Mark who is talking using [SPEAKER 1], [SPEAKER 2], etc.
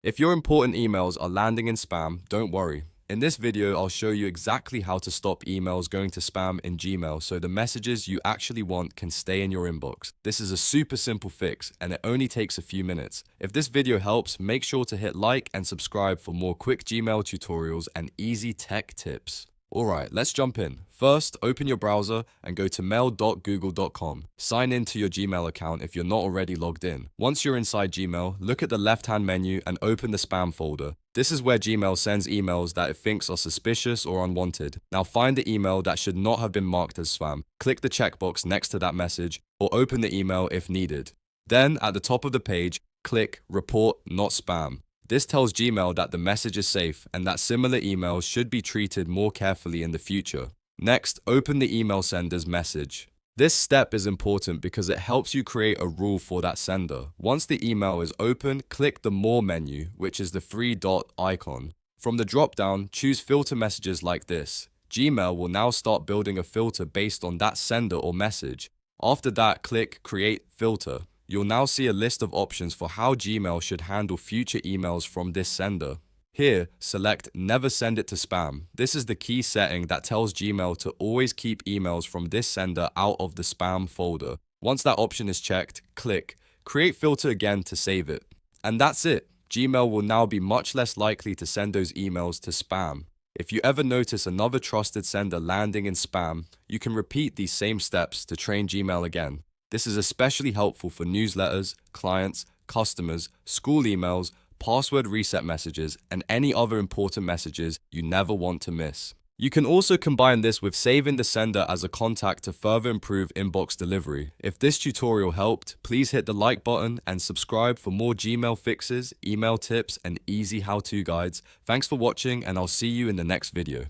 [SPEAKER 1] If your important emails are landing in spam, don't worry. In this video, I'll show you exactly how to stop emails going to spam in Gmail so the messages you actually want can stay in your inbox. This is a super simple fix and it only takes a few minutes. If this video helps, make sure to hit like and subscribe for more quick Gmail tutorials and easy tech tips. Alright, let's jump in. First, open your browser and go to mail.google.com. Sign in to your Gmail account if you're not already logged in. Once you're inside Gmail, look at the left-hand menu and open the spam folder. This is where Gmail sends emails that it thinks are suspicious or unwanted. Now find the email that should not have been marked as spam. Click the checkbox next to that message or open the email if needed. Then, at the top of the page, click Report Not Spam. This tells Gmail that the message is safe and that similar emails should be treated more carefully in the future. Next, open the email sender's message. This step is important because it helps you create a rule for that sender. Once the email is open, click the More menu, which is the three-dot icon. From the drop-down, choose filter messages like this. Gmail will now start building a filter based on that sender or message. After that, click Create Filter. You'll now see a list of options for how Gmail should handle future emails from this sender. Here, select Never Send It to Spam. This is the key setting that tells Gmail to always keep emails from this sender out of the spam folder. Once that option is checked, click Create Filter again to save it. And that's it. Gmail will now be much less likely to send those emails to spam. If you ever notice another trusted sender landing in spam, you can repeat these same steps to train Gmail again. This is especially helpful for newsletters, clients, customers, school emails, password reset messages, and any other important messages you never want to miss. You can also combine this with saving the sender as a contact to further improve inbox delivery. If this tutorial helped, please hit the like button and subscribe for more Gmail fixes, email tips, and easy how-to guides. Thanks for watching, and I'll see you in the next video.